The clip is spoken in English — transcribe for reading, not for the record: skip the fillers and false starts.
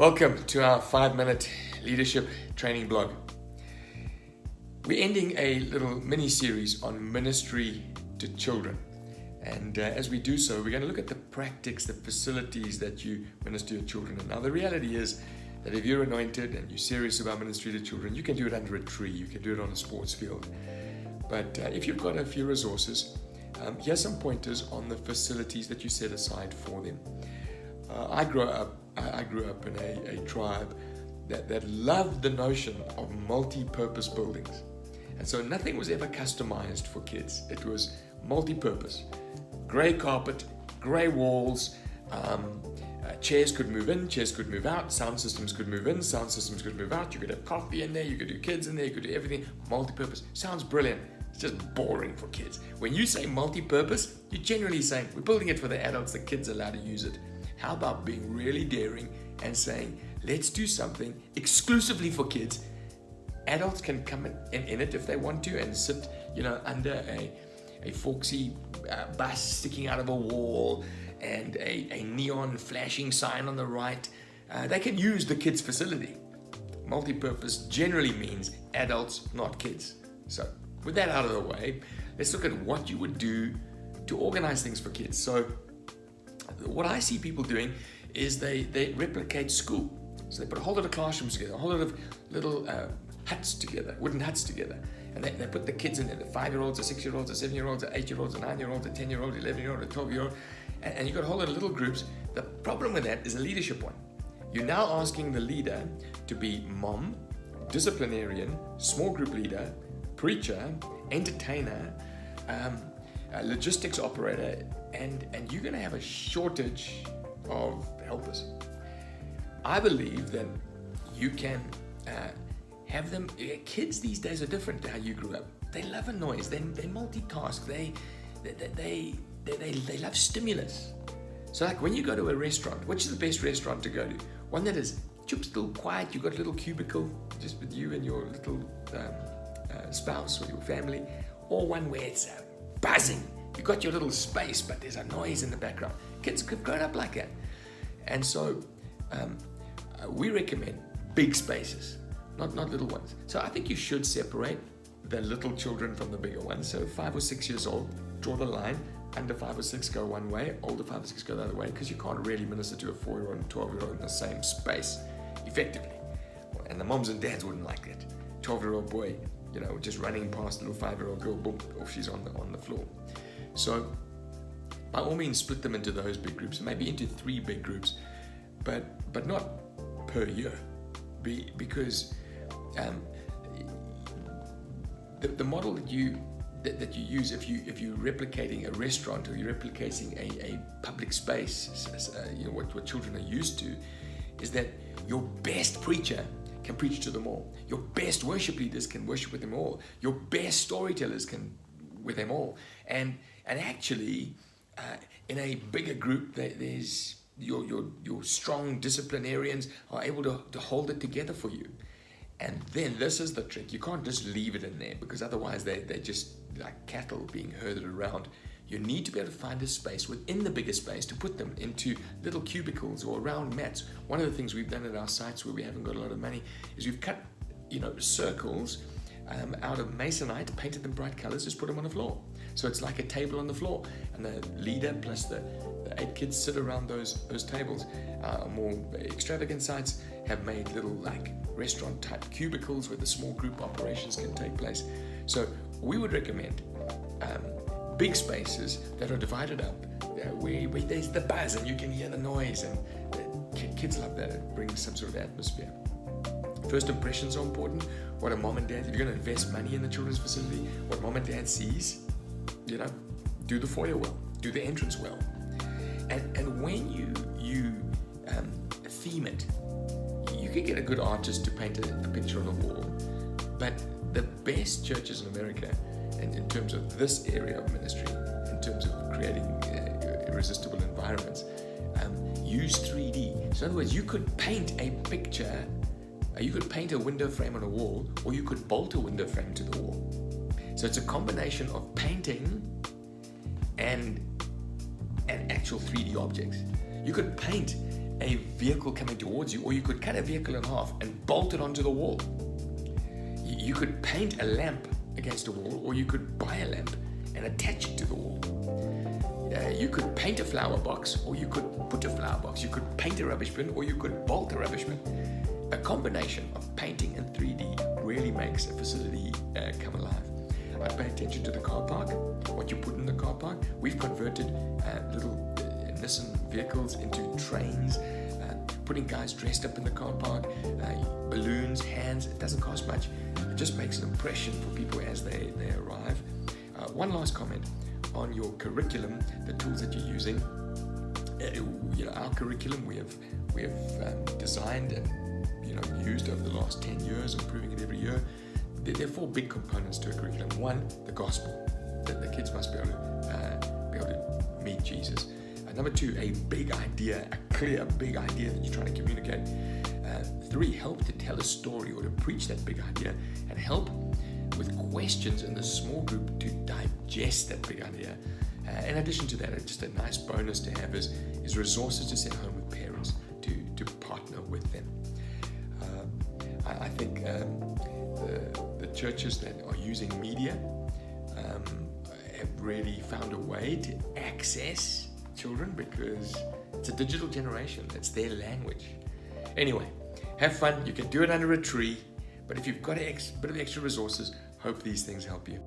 Welcome to our 5-minute leadership training blog. We're ending a little mini-series on ministry to children. And as we do so, we're going to look at the practices, the facilities that you minister your children in. Now, the reality is that if you're anointed and you're serious about ministry to children, you can do it under a tree, you can do it on a sports field. But if you've got a few resources, here's some pointers on the facilities that you set aside for them. I grew up in a tribe that loved the notion of multi-purpose buildings. And so nothing was ever customized for kids. It was multi-purpose. Gray carpet, gray walls, chairs could move in, chairs could move out, sound systems could move in, sound systems could move out. You could have coffee in there, you could do kids in there, you could do everything. Multi-purpose. Sounds brilliant. It's just boring for kids. When you say multi-purpose, you're generally saying, we're building it for the adults, the kids are allowed to use it. How about being really daring and saying, let's do something exclusively for kids. Adults can come in it if they want to and sit, under a folksy bus sticking out of a wall and a neon flashing sign on the right. They can use the kids' facility. Multi-purpose generally means adults, not kids. So with that out of the way, let's look at what you would do to organize things for kids. So what I see people doing is they replicate school. So they put a whole lot of classrooms together, a whole lot of little huts together, wooden huts together. And they put the kids in there, the 5-year-olds, the 6-year-olds, the 7-year-olds, the 8-year-olds, the 9-year-olds, the 10-year-olds, the 11-year-olds, the 12-year-olds. And you've got a whole lot of little groups. The problem with that is a leadership one. You're now asking the leader to be mom, disciplinarian, small group leader, preacher, entertainer, logistics operator, and you're going to have a shortage of helpers. I believe that you can have them. Kids these days are different to how you grew up. They love a noise. They multitask. They love stimulus. So like when you go to a restaurant, which is the best restaurant to go to? One that is still quiet. You've got a little cubicle just with you and your little spouse or your family, or one where it's buzzing. You've got your little space, but there's a noise in the background. Kids have grown up like that. And so we recommend big spaces, not little ones. So I think you should separate the little children from the bigger ones. So 5 or 6 years old, draw the line. Under 5 or 6 go one way, older 5 or 6 go the other way, because you can't really minister to a 4-year-old and 12-year-old in the same space effectively. And the moms and dads wouldn't like it. 12-year-old boy, just running past a little 5-year-old girl, boom, off she's on the floor. So by all means, split them into those big groups, maybe into 3 big groups, but not per year, because the model that you use, if you're replicating a restaurant or you're replicating a public space, what children are used to, is that your best preacher can preach to them all. Your best worship leaders can worship with them all. Your best storytellers can with them all. And actually, in a bigger group, there's your strong disciplinarians are able to hold it together for you. And then this is the trick. You can't just leave it in there, because otherwise they're just like cattle being herded around. You need to be able to find a space within the bigger space to put them into little cubicles or round mats. One of the things we've done at our sites where we haven't got a lot of money is we've cut circles out of masonite, painted them bright colors, just put them on the floor. So it's like a table on the floor, and the leader plus the 8 kids sit around those tables. More extravagant sites have made little like restaurant type cubicles where the small group operations can take place. So we would recommend big spaces that are divided up, where there's the buzz and you can hear the noise, and kids love that. It brings some sort of atmosphere. First impressions are important. What a mom and dad, if you're going to invest money in the children's facility, what mom and dad sees, do the foyer well, do the entrance well. And when you theme it, you can get a good artist to paint a picture on the wall. But the best churches in America, in terms of this area of ministry, in terms of creating irresistible environments, use 3D. So in other words, you could paint a picture. You could paint a window frame on a wall, or you could bolt a window frame to the wall. So it's a combination of painting and actual 3D objects. You could paint a vehicle coming towards you, or you could cut a vehicle in half and bolt it onto the wall. You could paint a lamp against a wall, or you could buy a lamp and attach it to the wall. You could paint a flower box, or you could put a flower box. You could paint a rubbish bin, or you could bolt a rubbish bin. A combination of painting and 3D really makes a facility come alive. I pay attention to the car park, what you put in the car park. We've converted little Nissan vehicles into trains, putting guys dressed up in the car park, balloons, hands. It doesn't cost much. It just makes an impression for people as they arrive. One last comment on your curriculum, the tools that you're using. Our curriculum we have designed and used over the last 10 years, improving it every year. There are 4 big components to a curriculum. 1, the gospel, that the kids must be able to meet Jesus. Number 2, a big idea, a clear big idea that you're trying to communicate. 3, help to tell a story or to preach that big idea, and help with questions in the small group to digest that big idea. In addition to that, just a nice bonus to have is resources to send home with parents to partner with them. I think the churches that are using media have really found a way to access children, because it's a digital generation. It's their language. Anyway, have fun. You can do it under a tree, but if you've got a bit of extra resources, hope these things help you.